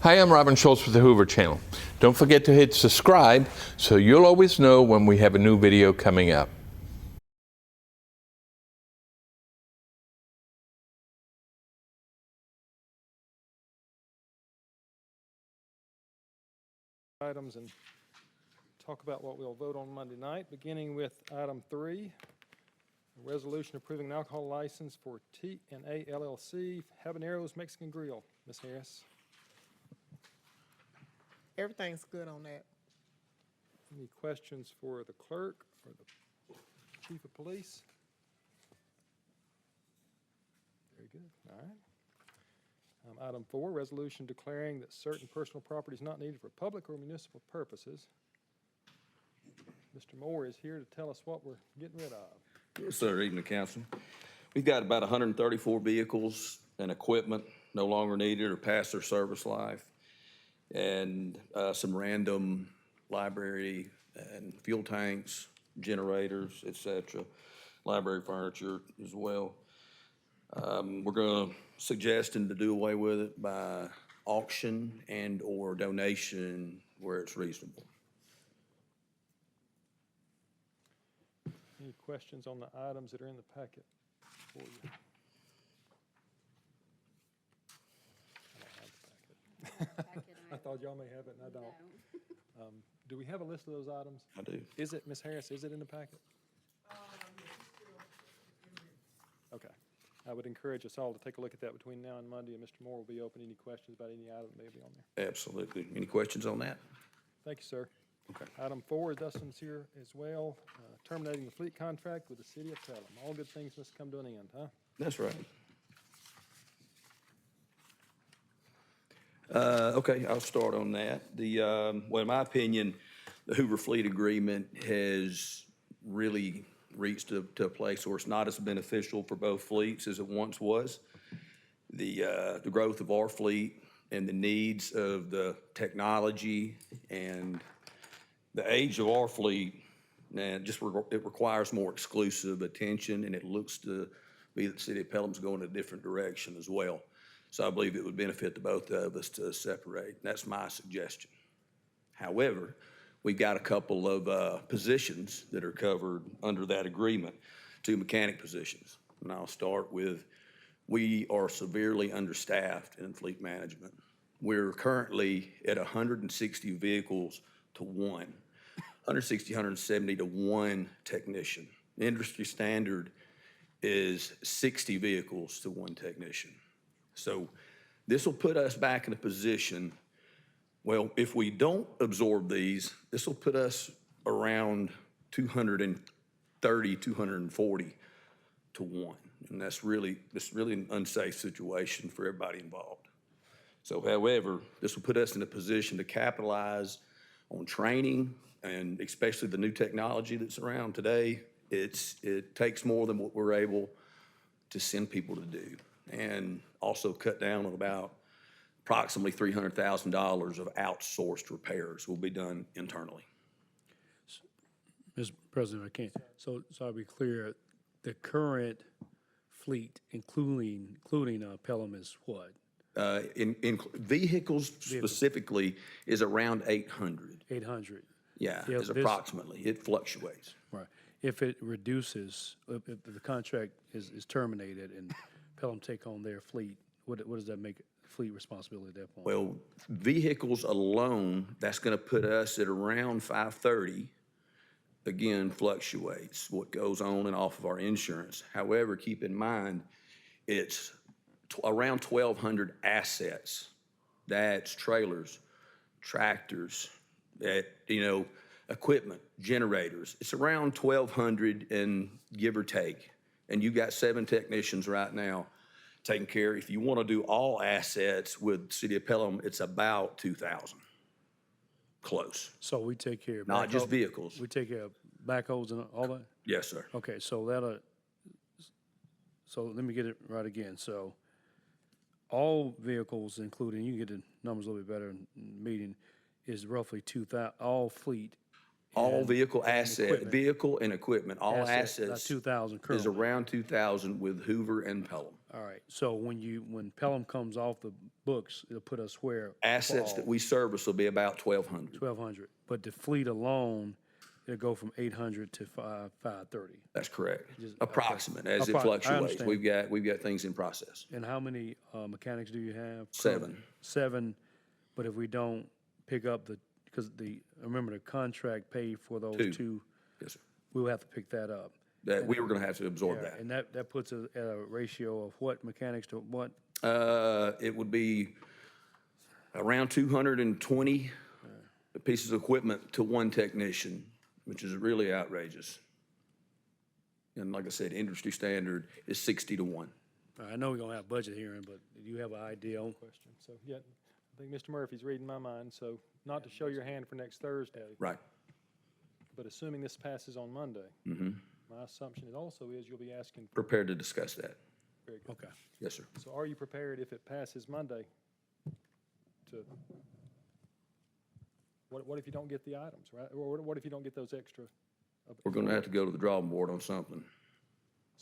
Hi, I'm Robin Schultz with the Hoover Channel. Don't forget to hit subscribe so you'll always know when we have a new video coming up. Items and talk about what we'll vote on Monday night, beginning with item 3, a resolution approving an alcohol license for T&A LLC, Habanero's Mexican Grill. Ms. Harris, Everything's good on that. any questions for the clerk or the chief of police? Very good. All right. Item 4, resolution declaring that certain personal property is not needed for public or municipal purposes. Mr. Moore is here to tell us what we're getting rid of. Yes, sir. Evening, Council. We've got about 134 vehicles and equipment no longer needed or past their service life, and some random library and fuel tanks, generators, et cetera, library furniture as well. We're going to suggesting to do away with it by auction and or donation where it's reasonable. Any questions on the items that are in the packet for you? I don't have the packet. I thought y'all may have it, and I don't. Do we have a list of those items? I do. Is it, Ms. Harris, is it in the packet? Okay. I would encourage us all to take a look at that between now and Monday, and Mr. Moore will be open. Any questions about any item that may be on there? Absolutely. Any questions on that? Thank you, sir. Okay. Item 4, Dustin's here as well, terminating the fleet contract with the city of Pelham. All good things must come to an end, huh? That's right. Okay, I'll start on that. Well, in my opinion, the Hoover Fleet Agreement has really reached to a place where it's not as beneficial for both fleets as it once was. The growth of our fleet and the needs of the technology and the age of our fleet, and it requires more exclusive attention, and it looks to be that the city of Pelham's going a different direction as well. So I believe it would benefit the both of us to separate. That's my suggestion. However, we've got a couple of positions that are covered under that agreement, 2 mechanic positions. And I'll start with, we are severely understaffed in fleet management. We're currently at 160 vehicles to 1, 160, 170 to 1 technician. The industry standard is 60 vehicles to 1 technician. So this will put us back in a position, well, if we don't absorb these, this will put us around 230, 240 to 1. And that's really an unsafe situation for everybody involved. So however, this will put us in a position to capitalize on training, and especially the new technology that's around today. It takes more than what we're able to send people to do, and also cut down on about approximately $300,000 of outsourced repairs will be done internally. Mr. President, I can't. So I'll be clear, the current fleet, including Pelham, is what? In vehicles specifically is around 800. 800. Yeah, Yeah, is approximately. It fluctuates. Right. If it reduces, if the contract is terminated and Pelham take on their fleet, what does that make fleet responsibility at that point? Well, vehicles alone, that's going to put us at around 530. Again, fluctuates what goes on and off of our insurance. However, keep in mind, it's around 1,200 assets. That's trailers, tractors, equipment, generators. It's around 1,200 and give or take. And you've got 7 technicians right now taking care. If you want to do all assets with City of Pelham, it's about 2,000. Close. So we take care of Not just backhoe- vehicles. We take care of backhoes and all that? Yes, sir. Okay, so let me get it right again. So all vehicles, including, you can get the numbers a little bit better in the meeting, is roughly 2,000, all fleet All vehicle asset, equipment. vehicle and equipment, all About assets 2,000 is currently. around 2,000 with Hoover and Pelham. All right, so when Pelham comes off the books, it'll put us where? Assets that we service will be about 1,200. 1,200, but the fleet alone, it'll go from 800 to 530. That's correct. Just- Approximate, as it I fluctuates. understand. We've got things in process. And how many mechanics do you have? 7. 7, but if we don't pick up remember the contract paid for those 2. two, Yes, sir. we'll have to pick that up. That, we were gonna have to absorb that. And that puts us at a ratio of what mechanics to what? It would be around 220 pieces of equipment to one technician, which is really outrageous. And like I said, industry standard is 60 to 1. I know we're gonna have budget hearing, but do you have an idea on? Question. So, yeah, I think Mr. Murphy's reading my mind, so not to show your hand for next Thursday, Right. but assuming this passes on Monday, my assumption is you'll be asking for, Prepared to discuss that. very good. Okay. Yes, sir. So are you prepared if it passes Monday to, what if you don't get the items, right? Or what if you don't get those extra? We're gonna have to go to the drawing board on something.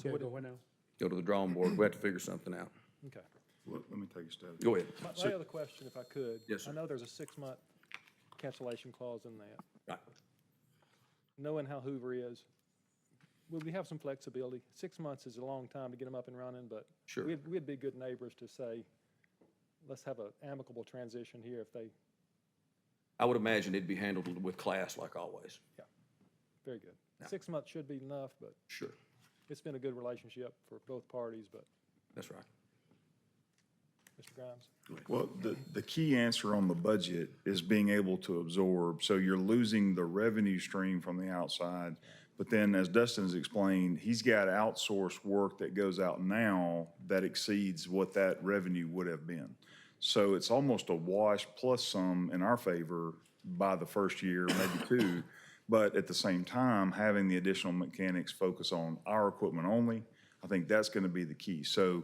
So what, Go now. Go to the drawing board. We have to figure something out. okay. Let me take a stab. Go ahead. My other question, if I could. Yes, sir. I know there's a 6-month cancellation clause in that. Right. Knowing how Hoover is, will we have some flexibility? 6 months is a long time to get them up and running, but Sure. we'd be good neighbors to say, let's have an amicable transition here if they, I would imagine it'd be handled with class like always. very good. Yeah. 6 months should be enough, but Sure. it's been a good relationship for both parties, but That's right. Mr. Grimes? Well, the key answer on the budget is being able to absorb. So you're losing the revenue stream from the outside. But then, as Dustin's explained, he's got outsourced work that goes out now that exceeds what that revenue would have been. So it's almost a wash plus some in our favor by the first year, maybe 2. But at the same time, having the additional mechanics focus on our equipment only, I think that's going to be the key. So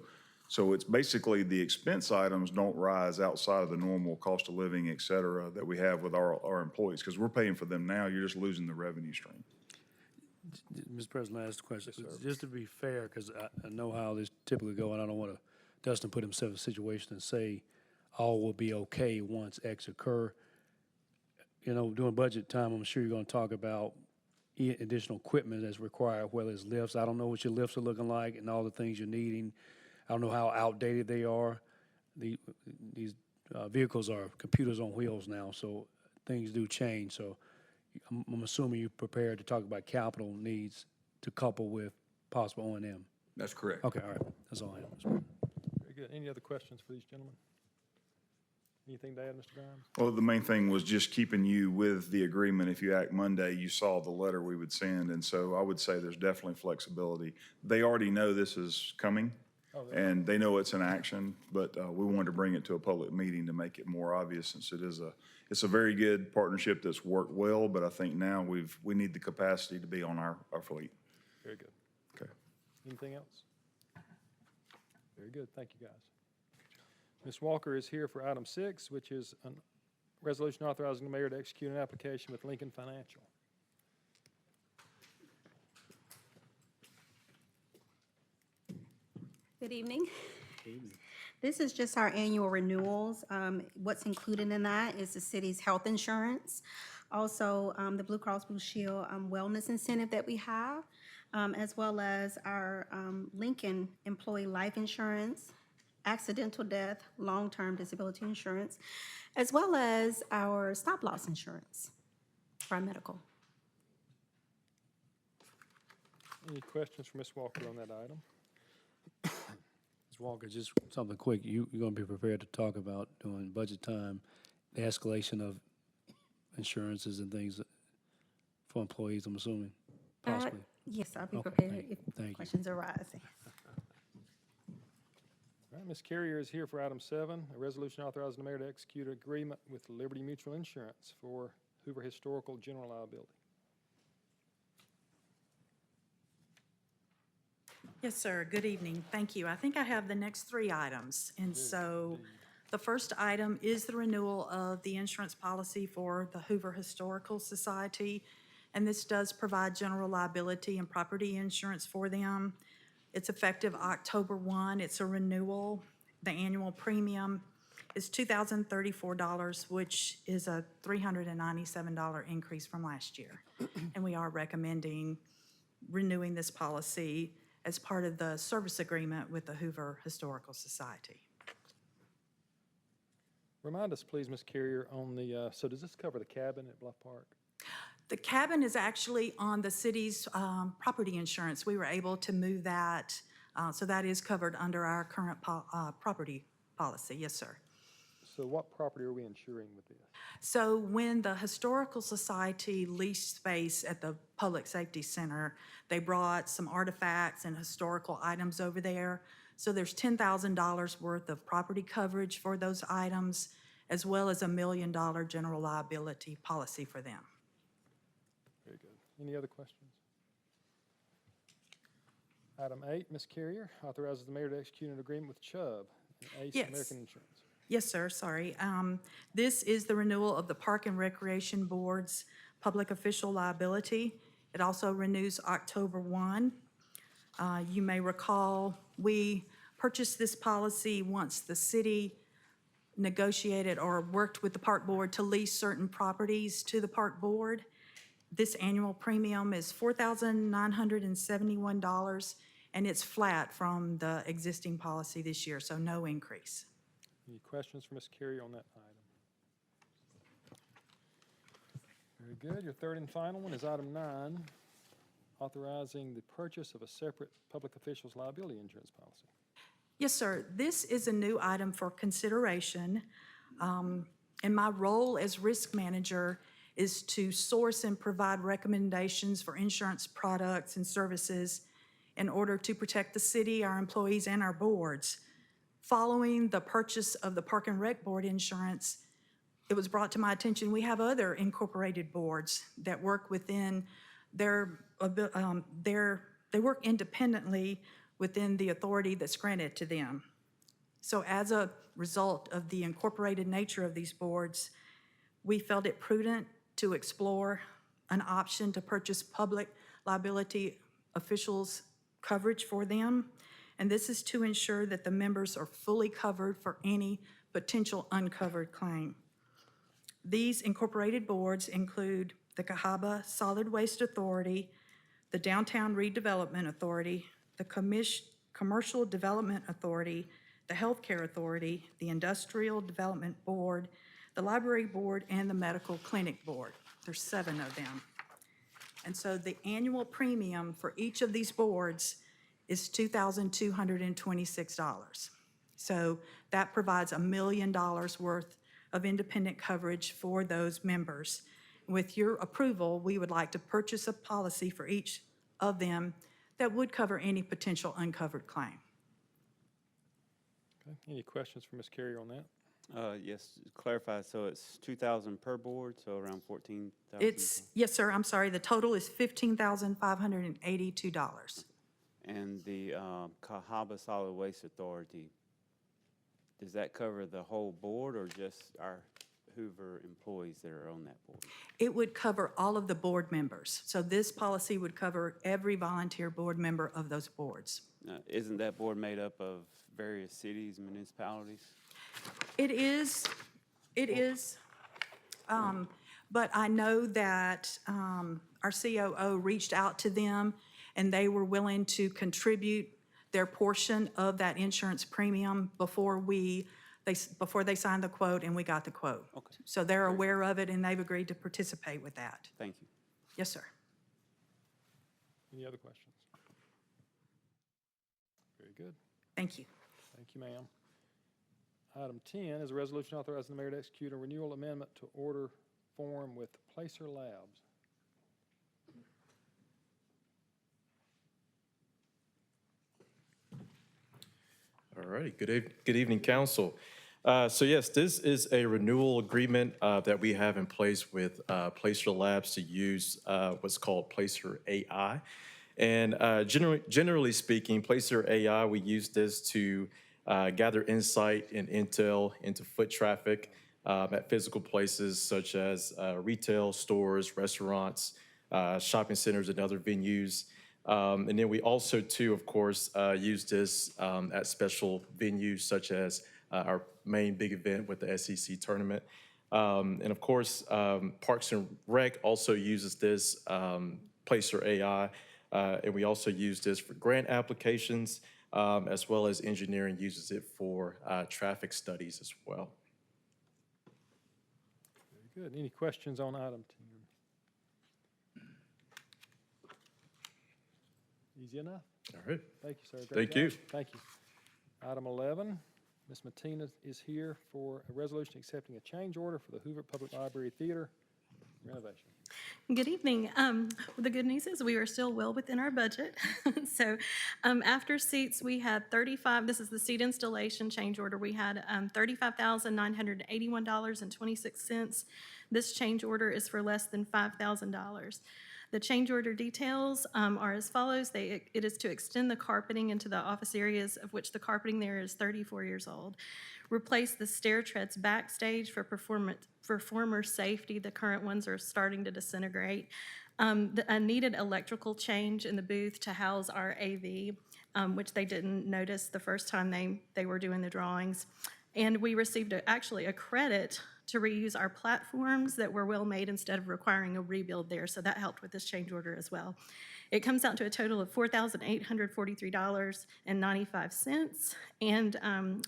it's basically the expense items don't rise outside of the normal cost of living, et cetera, that we have with our employees, because we're paying for them now. You're just losing the revenue stream. Mr. President, I asked the question. Just to be fair, because I know how this typically go, and I don't want to, Dustin put himself in a situation and say all will be okay once X occur. You know, during budget time, I'm sure you're going to talk about additional equipment that's required, whether it's lifts. I don't know what your lifts are looking like and all the things you're needing. I don't know how outdated they are. These vehicles are computers on wheels now, so things do change. So I'm assuming you're prepared to talk about capital needs to couple with possible O&M. That's correct. Okay, all right. That's all I have. Very good. Any other questions for these gentlemen? Anything to add, Mr. Grimes? Well, the main thing was just keeping you with the agreement. If you act Monday, you saw the letter we would send, and so I would say there's definitely flexibility. They already know this is coming, and they know it's an action, but we wanted to bring it to a public meeting to make it more obvious, since it's a very good partnership that's worked well, but I think now we need the capacity to be on our fleet. Very good. Okay. Anything else? Very good. Thank you, guys. Ms. Walker is here for item 6, which is a resolution authorizing the mayor to execute an application with Lincoln Financial. Good evening. This is just our annual renewals. What's included in that is the city's health insurance, also the Blue Cross Blue Shield wellness incentive that we have, as well as our Lincoln employee life insurance, accidental death, long-term disability insurance, as well as our stop-loss insurance for our medical. Any questions for Ms. Walker on that item? Ms. Walker, just something quick. You're going to be prepared to talk about during budget time, the escalation of insurances and things for employees, I'm assuming, possibly. Yes, I'll be Okay, prepared thank you. if questions arise. All right, Ms. Carrier is here for item 7, a resolution authorizing the mayor to execute an agreement with Liberty Mutual Insurance for Hoover Historical General Liability. Yes, sir. Good evening. Thank you. I think I have the next 3 items. And so the first item is the renewal of the insurance policy for the Hoover Historical Society. and this does provide general liability and property insurance for them. It's effective October 1. It's a renewal. The annual premium is $2,034, which is a $397 increase from last year. And we are recommending renewing this policy as part of the service agreement with the Hoover Historical Society. Remind us, please, Ms. Carrier, on the, so does this cover the cabin at Bluff Park? The cabin is actually on the city's property insurance. We were able to move that, so that is covered under our current property policy. Yes, sir. So what property are we insuring with this? So when the Historical Society leased space at the Public Safety Center, they brought some artifacts and historical items over there. So there's $10,000 worth of property coverage for those items, as well as $1 million general liability policy for them. Very good. Any other questions? Item 8, Ms. Carrier, authorizes the mayor to execute an agreement with Chubb and Ace Yes. American Insurance. Yes, sir, sorry. This is the renewal of the Park and Recreation Board's public official liability. It also renews October 1. You may recall, we purchased this policy once the city negotiated or worked with the park board to lease certain properties to the park board. This annual premium is $4,971, and it's flat from the existing policy this year, so no increase. Any questions for Ms. Carrier on that item? Very good. Your third and final one is item 9, authorizing the purchase of a separate public officials liability insurance policy. Yes, sir. This is a new item for consideration. And my role as risk manager is to source and provide recommendations for insurance products and services in order to protect the city, our employees, and our boards. Following the purchase of the Park and Rec Board insurance, it was brought to my attention we have other incorporated boards that work within they work independently within the authority that's granted to them. So as a result of the incorporated nature of these boards, we felt it prudent to explore an option to purchase public liability officials coverage for them. And this is to ensure that the members are fully covered for any potential uncovered claim. These incorporated boards include the Cahaba Solid Waste Authority, the Downtown Redevelopment Authority, the Commercial Development Authority, the Healthcare Authority, the Industrial Development Board, the Library Board, and the Medical Clinic Board. There's 7 of them. And so the annual premium for each of these boards is $2,226. So that provides $1 million worth of independent coverage for those members. With your approval, we would like to purchase a policy for each of them that would cover any potential uncovered claim. Okay. Any questions for Ms. Carrier on that? Yes, clarify, so it's 2,000 per board, so around 14,000? Yes, sir, I'm sorry, the total is $15,582. And the Cahaba Solid Waste Authority, does that cover the whole board or just our Hoover employees that are on that board? It would cover all of the board members. So this policy would cover every volunteer board member of those boards. Isn't that board made up of various cities and municipalities? It is, but I know that our COO reached out to them, and they were willing to contribute their portion of that insurance premium before they signed the quote and we got the quote. Okay. So they're aware of it, and they've agreed to participate with that. Thank you. Yes, sir. Any other questions? Very good. Thank you. Thank you, ma'am. Item 10 is a resolution authorizing the mayor to execute a renewal amendment to order form with Placer Labs. All righty, good evening, council. So yes, this is a renewal agreement that we have in place with Placer Labs to use what's called Placer AI. And generally speaking, Placer AI, we use this to gather insight and intel into foot traffic at physical places such as retail stores, restaurants, shopping centers and other venues. And then we also, too, of course, use this at special venues such as our main big event with the SEC tournament. And of course, Parks and Rec also uses this Placer AI, and we also use this for grant applications, as well as engineering uses it for traffic studies as well. Very good. Any questions on item 10? Easy enough. All right. Thank you, sir. Great Thank you. job. Thank you. Item 11, Ms. Matina is here for a resolution accepting a change order for the Hoover Public Library Theater renovation. Good evening. The good news is we are still well within our budget. So after seats, we had 35, this is the seat installation change order. We had $35,981.26. This change order is for less than $5,000. The change order details are as follows. It is to extend the carpeting into the office areas of which the carpeting there is 34 years old. Replace the stair treads backstage for performer safety. The current ones are starting to disintegrate. A needed electrical change in the booth to house our AV, which they didn't notice the first time they were doing the drawings. And we received actually a credit to reuse our platforms that were well made instead of requiring a rebuild there. So that helped with this change order as well. It comes out to a total of $4,843.95. And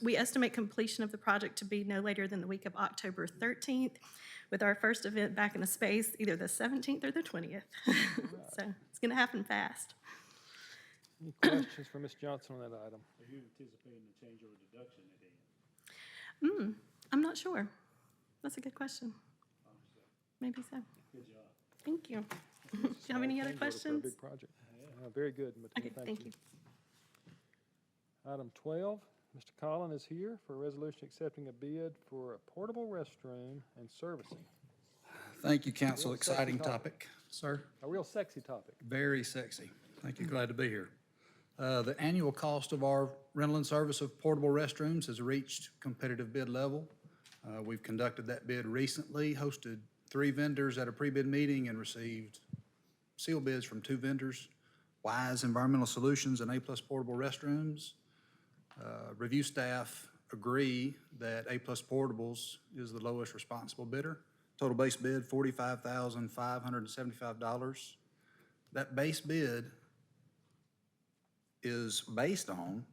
we estimate completion of the project to be no later than the week of October 13th, with our first event back in the space either the 17th or the 20th. So it's going to happen fast. Any questions for Ms. Johnson on that item? Are you anticipating a change order deduction at the end? I'm not sure. That's a good question. Maybe so. Good job. Thank you. Do you have any other Change order for a questions? big project. Very good, Matina. Okay, thank you. Item 12, Mr. Collin is here for a resolution accepting a bid for a portable restroom and servicing. Thank you, council. Real sexy Exciting topic. topic. Sir, A real sexy topic. very sexy. Thank you. Glad to be here. The annual cost of our rental and service of portable restrooms has reached competitive bid level. We've conducted that bid recently, hosted 3 vendors at a pre-bid meeting, and received sealed bids from 2 vendors, Wise Environmental Solutions and A-Plus Portable Restrooms. Review staff agree that A-Plus Portables is the lowest responsible bidder. Total base bid, $45,575. That base bid is based on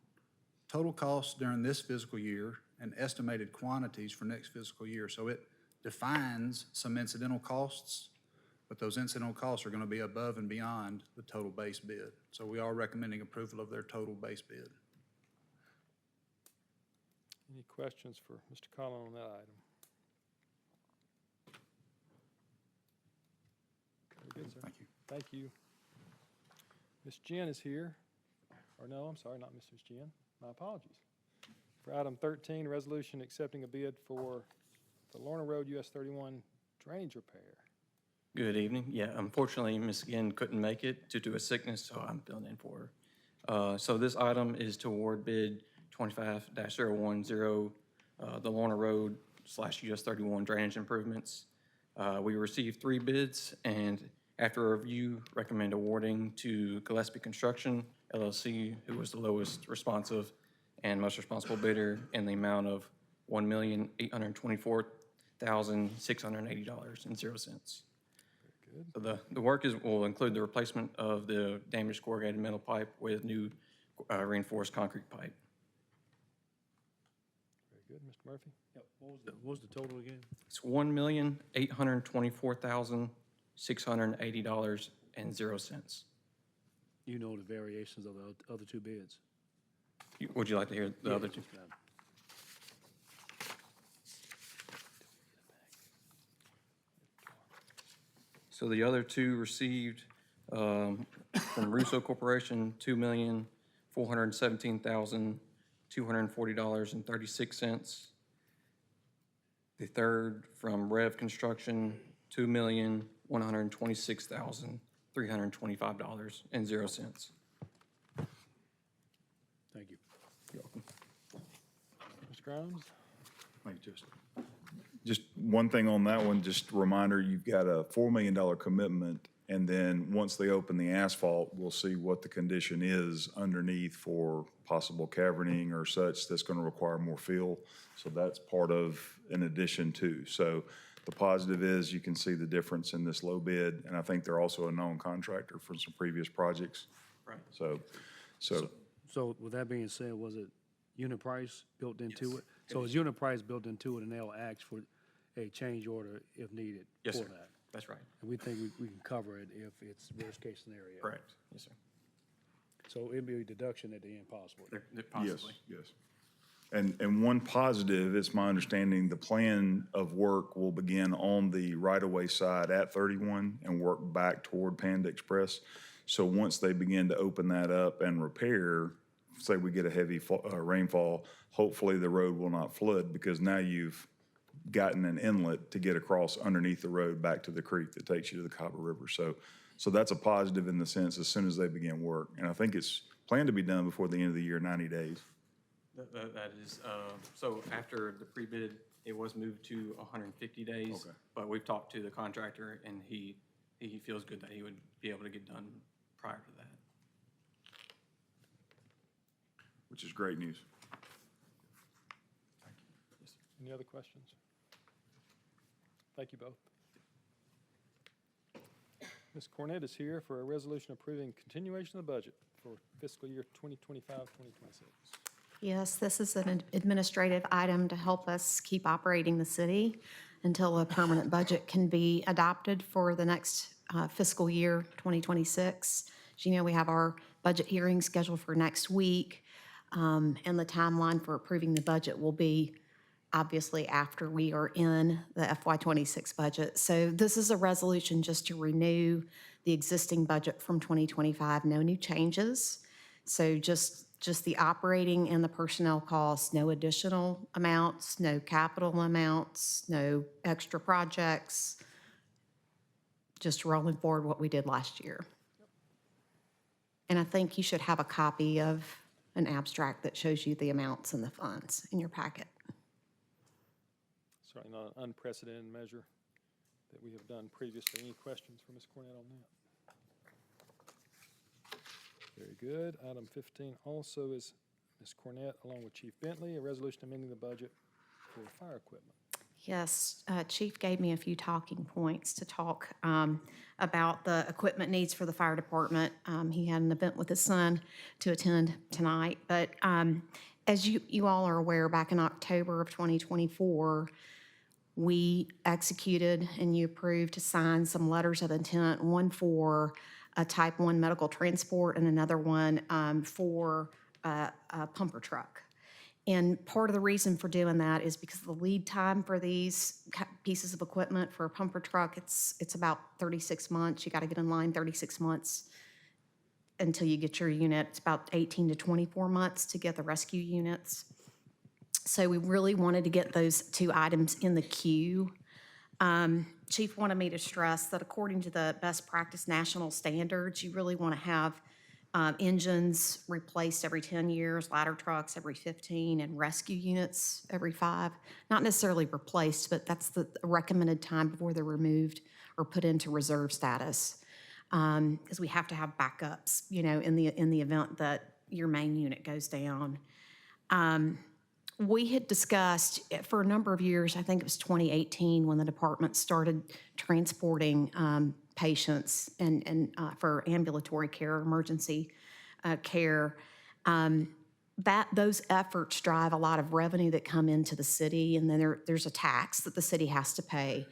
total costs during this fiscal year and estimated quantities for next fiscal year. So it defines some incidental costs, but those incidental costs are going to be above and beyond the total base bid. So we are recommending approval of their total base bid. Any questions for Mr. Collin on that item? Very good, sir. Thank you. Thank you. Ms. Jen is here. Or no, I'm sorry, not Mrs. Jen. My apologies. For item 13, resolution accepting a bid for the Lorna Road US 31 drainage repair. Good evening. Yeah, unfortunately, Ms. Ginn couldn't make it due to a sickness, so I'm filling in for her. So this item is to award bid 25-010, the Lorna Road / US 31 drainage improvements. We received 3 bids, and after a review, recommend awarding to Gillespie Construction, LLC, who was the lowest responsive and most responsible bidder, in the amount of $1,824,680.00. So the work will include the replacement of the damaged corrugated metal pipe with new reinforced concrete pipe. Very good. Mr. Murphy? Yep. What was the total again? It's $1,824,680.00. You know the variations of the other 2 bids. Would you like to hear the other 2? So the other 2 received from Russo Corporation, $2,417,240.36. The third from Rev Construction, $2,126,325.00. Thank you. You're welcome. Mr. Grimes? Thank you, Justin. Just one thing on that one, just a reminder, you've got a $4 million commitment, And then once they open the asphalt, we'll see what the condition is underneath for possible caverning or such that's going to require more fill. So that's part of an addition too. So the positive is you can see the difference in this low bid, and I think they're also a known contractor for some previous projects. Right. So So with that being said, was it unit price built into it? So is unit price built into it, and they'll ask for a change order if needed Yes, for sir. that? That's right. And we think we can cover it if it's worst-case scenario. Correct. Yes, sir. So it'd be a deduction at the end possible. They're possibly. yes. And one positive, it's my understanding, the plan of work will begin on the right-of-way side at 31 and work back toward Panda Express. So once they begin to open that up and repair, say we get a heavy rainfall, hopefully the road will not flood because now you've gotten an inlet to get across underneath the road back to the creek that takes you to the Copper River. So that's a positive in the sense as soon as they begin work. And I think it's planned to be done before the end of the year, 90 days. That is, so after the pre-bid, it was moved to 150 days. Okay. But we've talked to the contractor, and he feels good that he would be able to get done prior to that. Which is great news. Any other questions? Thank you both. Ms. Cornett is here for a resolution approving continuation of the budget for fiscal year 2025, 2026. Yes, this is an administrative item to help us keep operating the city until a permanent budget can be adopted for the next fiscal year, 2026. As you know, we have our budget hearing scheduled for next week, and the timeline for approving the budget will be obviously after we are in the FY26 budget. So this is a resolution just to renew the existing budget from 2025, no new changes. So just the operating and the personnel costs, no additional amounts, no capital amounts, no extra projects, just rolling forward what we did last year. And I think you should have a copy of an abstract that shows you the amounts and the funds in your packet. Certainly not an unprecedented measure that we have done previously. Any questions for Ms. Cornett on that? Very good. Item 15 also is Ms. Cornett, along with Chief Bentley, a resolution amending the budget for fire equipment. Yes, Chief gave me a few talking points to talk about the equipment needs for the fire department. He had an event with his son to attend tonight, but as you all are aware, back in October of 2024, we executed and you approved to sign some letters of intent, one for a Type 1 medical transport and another one for a pumper truck. And part of the reason for doing that is because the lead time for these pieces of equipment for a pumper truck, it's about 36 months. You got to get in line 36 months until you get your unit. It's about 18 to 24 months to get the rescue units. So we really wanted to get those two items in the queue. Chief wanted me to stress that according to the best practice national standards, you really want to have engines replaced every 10 years, ladder trucks every 15, and rescue units every 5. Not necessarily replaced, but that's the recommended time before they're removed or put into reserve status. Because we have to have backups, you know, in the event that your main unit goes down. We had discussed for a number of years, I think it was 2018, when the department started transporting patients and for ambulatory care, emergency care. Those efforts drive a lot of revenue that come into the city, and then there's a tax that the city has to pay.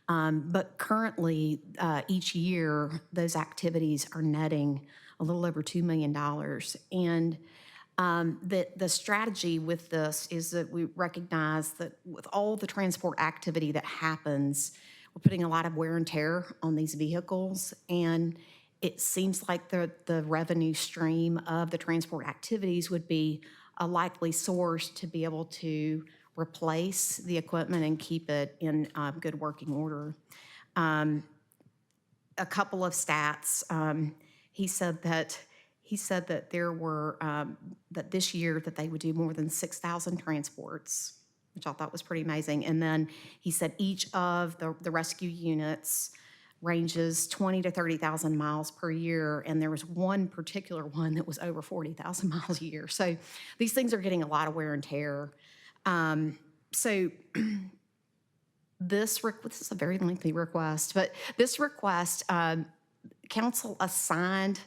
But currently, each year, those activities are netting a little over $2 million. And the strategy with this is that we recognize that with all the transport activity that happens, we're putting a lot of wear and tear on these vehicles, and it seems like the revenue stream of the transport activities would be a likely source to be able to replace the equipment and keep it in good working order. A couple of stats. He said that there were that this year that they would do more than 6,000 transports, which I thought was pretty amazing. And then he said each of the rescue units ranges 20 to 30,000 miles per year, and there was one particular one that was over 40,000 miles a year. So these things are getting a lot of wear and tear. So this is a very lengthy request, but this request, council assigned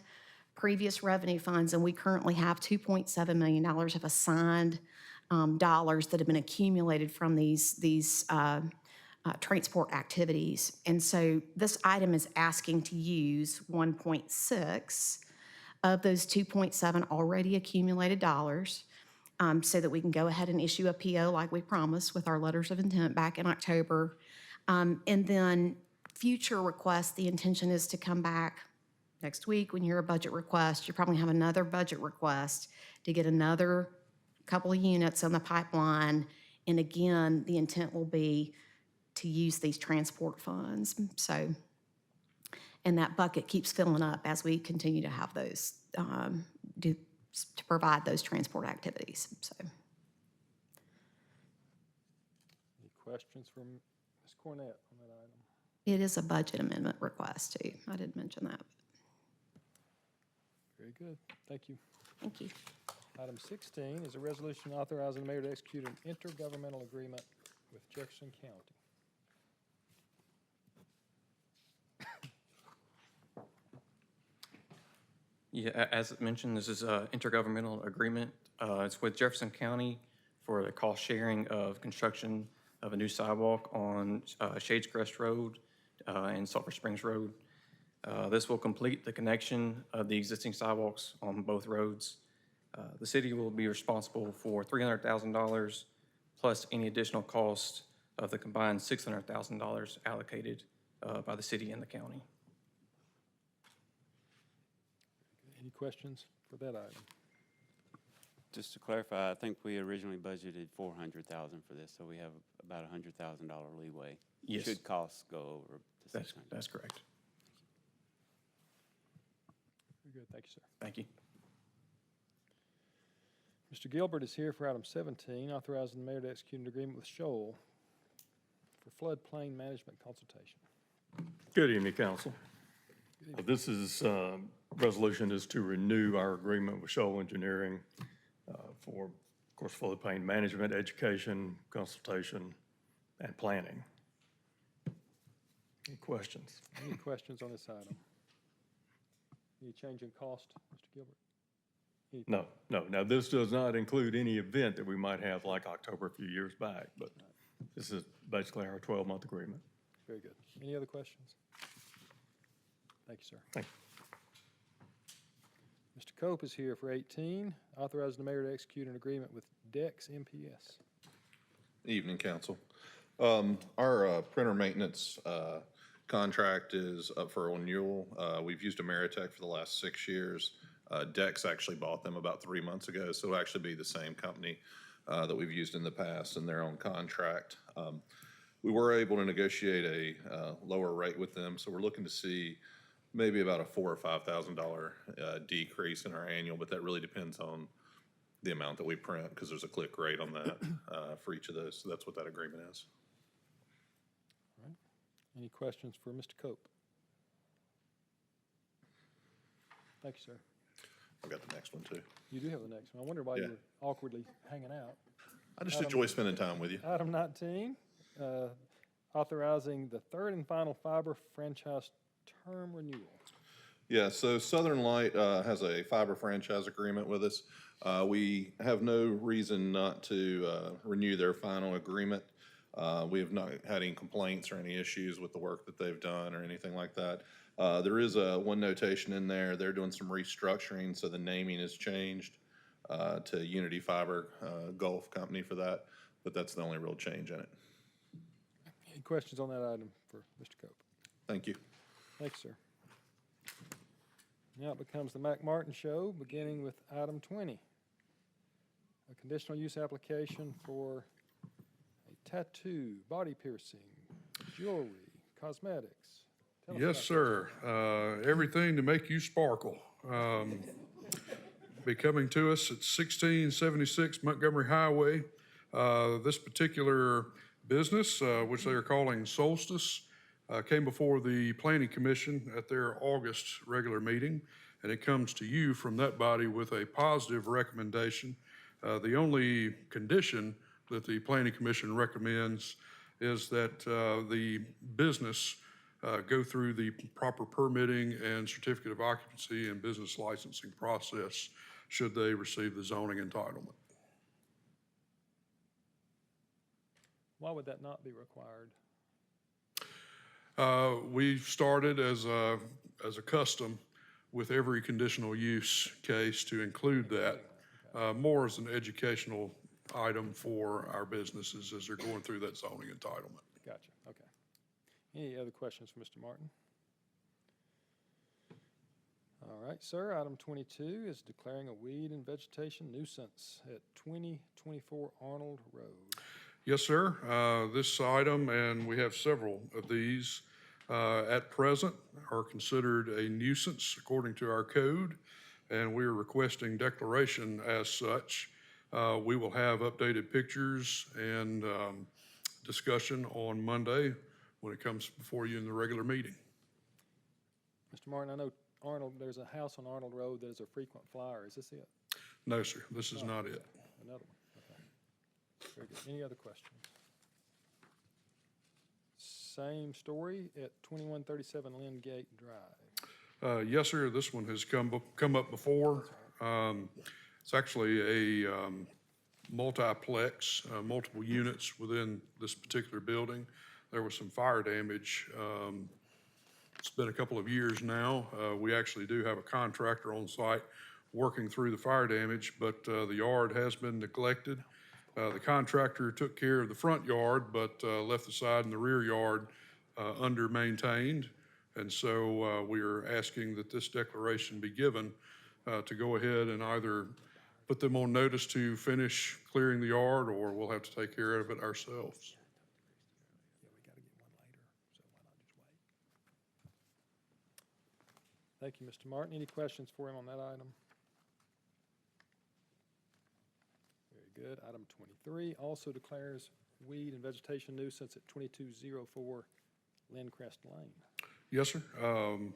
previous revenue funds, and we currently have $2.7 million of assigned dollars that have been accumulated from these transport activities. And so this item is asking to use 1.6 of those 2.7 already accumulated dollars, so that we can go ahead and issue a PO like we promised with our letters of intent back in October. And then future requests, the intention is to come back next week when you're a budget request. You probably have another budget request to get another couple of units on the pipeline. And again, the intent will be to use these transport funds. So, and that bucket keeps filling up as we continue to have those, to provide those transport activities, so. Any questions from Ms. Cornett on that item? It is a budget amendment request too. I didn't mention that. Very good. Thank you. Thank you. Item 16 is a resolution authorizing the mayor to execute an intergovernmental agreement with Jefferson County. Yeah, as mentioned, this is an intergovernmental agreement. It's with Jefferson County for the cost sharing of construction of a new sidewalk on Shades Crest Road and Sulphur Springs Road. This will complete the connection of the existing sidewalks on both roads. The city will be responsible for $300,000 plus any additional cost of the combined $600,000 allocated by the city and the county. Any questions for that item? Just to clarify, I think we originally budgeted $400,000 for this, so we have about $100,000 leeway. Yes. Should costs go over the $600,000. That's correct. Very good. Thank you, sir. Thank you. Mr. Gilbert is here for item 17, authorizing the mayor to execute an agreement with Shoal for floodplain management consultation. Good evening, council. This is, resolution is to renew our agreement with Shoal Engineering for, of course, floodplain management, education, consultation, and planning. Any questions? Any questions on this item? Any change in cost, Mr. Gilbert? No. Now, this does not include any event that we might have like October a few years back, but this is basically our 12-month agreement. Very good. Any other questions? Thank you, sir. Thank you. Mr. Cope is here for 18, authorizing the mayor to execute an agreement with Dex MPS. Evening, council. Our printer maintenance contract is up for renewal. We've used Ameritech for the last 6 years. Dex actually bought them about 3 months ago, so it'll actually be the same company that we've used in the past, and they're on contract. We were able to negotiate a lower rate with them, so we're looking to see maybe about a $4,000 or $5,000 decrease in our annual, but that really depends on the amount that we print, because there's a click rate on that for each of those. So that's what that agreement is. All right. Any questions for Mr. Cope? Thank you, sir. I've got the next one too. You do have the next one. I wonder why you were awkwardly hanging out. I just enjoy spending time with you. Item 19, authorizing the third and final fiber franchise term renewal. Yeah, so Southern Light has a fiber franchise agreement with us. We have no reason not to renew their final agreement. We have not had any complaints or any issues with the work that they've done or anything like that. There is one notation in there. They're doing some restructuring, so the naming has changed to Unity Fiber Gulf Company for that, but that's the only real change in it. Any questions on that item for Mr. Cope? Thank you. Thanks, sir. Now it becomes the Mac Martin Show, beginning with item 20. A conditional use application for a tattoo, body piercing, jewelry, cosmetics. Tell us Yes, about sir. Everything to make you sparkle. Be coming to us at 1676 Montgomery Highway. This particular business, which they are calling Solstice, came before the Planning Commission at their August regular meeting, and it comes to you from that body with a positive recommendation. The only condition that the Planning Commission recommends is that the business go through the proper permitting and certificate of occupancy and business licensing process should they receive the zoning entitlement. Why would that not be required? We started as a custom with every conditional use case to include that, more as an educational item for our businesses as they're going through that zoning entitlement. Gotcha, okay. Any other questions for Mr. Martin? All right, sir, item 22 is declaring a weed and vegetation nuisance at 2024 Arnold Road. Yes, sir. This item, and we have several of these, at present are considered a nuisance according to our code, and we are requesting declaration as such. We will have updated pictures and discussion on Monday when it comes before you in the regular meeting. Mr. Martin, I know Arnold, there's a house on Arnold Road that is a frequent flyer. Is this it? No, sir, this is not it. Another one, okay. Very good. Any other questions? Same story at 2137 Lynn Gate Drive. Yes, sir, this one has come up before. It's actually a multiplex, multiple units within this particular building. There was some fire damage. It's been a couple of years now. We actually do have a contractor on site working through the fire damage, but the yard has been neglected. The contractor took care of the front yard, but left the side and the rear yard under-maintained. And so we are asking that this declaration be given to go ahead and either put them on notice to finish clearing the yard, or we'll have to take care of it ourselves. Thank you, Mr. Martin. Any questions for him on that item? Very good. Item 23 also declares weed and vegetation nuisance at 2204 Lindcrest Lane. Yes, sir.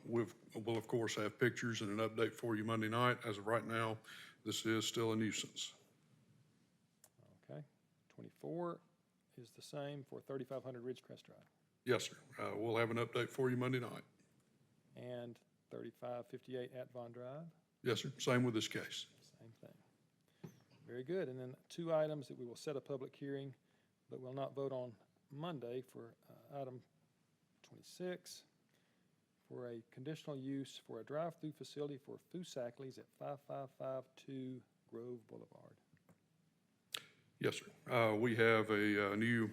We'll of course have pictures and an update for you Monday night. As of right now, this is still a nuisance. Okay. 24 is the same for 3500 Ridgecrest Drive. Yes, sir. We'll have an update for you Monday night. And 3558 Atvon Drive. Yes, sir. Same with this case. Same thing. Very good. And then two items that we will set a public hearing, but will not vote on Monday for item 26, for a conditional use for a drive-through facility for Foosackleys at 5552 Grove Boulevard. Yes, sir. We have a new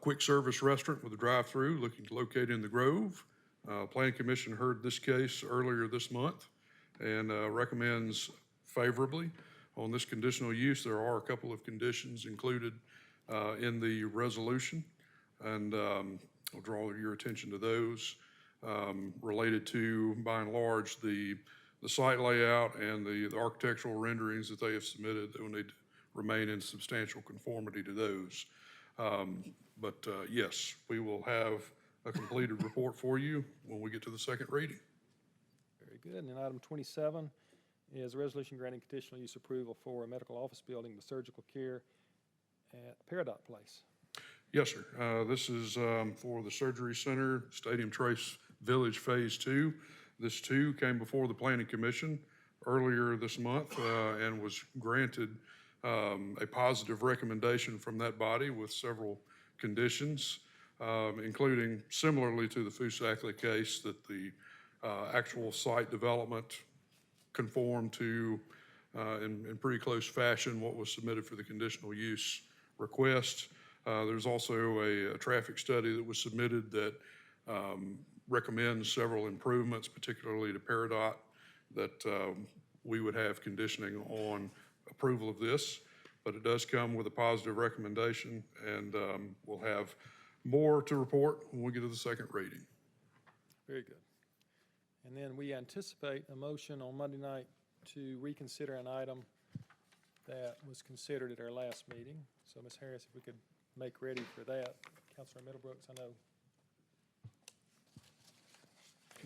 quick service restaurant with a drive-through looking to locate in the Grove. Planning Commission heard this case earlier this month and recommends favorably on this conditional use. There are a couple of conditions included in the resolution, and I'll draw your attention to those related to, by and large, the site layout and the architectural renderings that they have submitted. They will need to remain in substantial conformity to those. But yes, we will have a completed report for you when we get to the second reading. Very good. And then item 27 is a resolution granting conditional use approval for a medical office building with surgical care at Peridot Place. Yes, sir. This is for the Surgery Center, Stadium Trace Village Phase 2. This too came before the Planning Commission earlier this month and was granted a positive recommendation from that body with several conditions, including similarly to the Foosackley case, that the actual site development conformed to, in pretty close fashion, what was submitted for the conditional use request. There's also a traffic study that was submitted that recommends several improvements, particularly to Peridot, that we would have conditioning on approval of this. But it does come with a positive recommendation, and we'll have more to report when we get to the second reading. Very good. And then we anticipate a motion on Monday night to reconsider an item that was considered at our last meeting. So Ms. Harris, if we could make ready for that. Councilor Middlebrooks, I know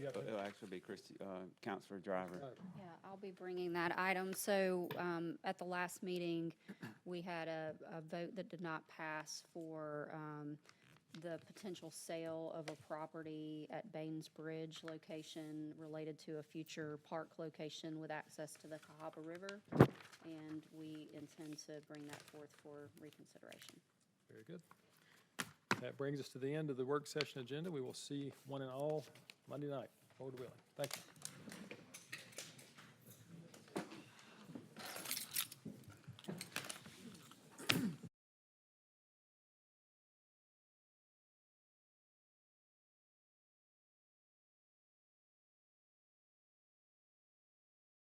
You have to- It'll actually be Khristi, Counselor Driver. Yeah, I'll be bringing that item. So at the last meeting, we had a vote that did not pass for the potential sale of a property at Baines Bridge location related to a future park location with access to the Cahaba River. And we intend to bring that forth for reconsideration. Very good. That brings us to the end of the work session agenda. We will see one and all Monday night, Lord willing. Thank you.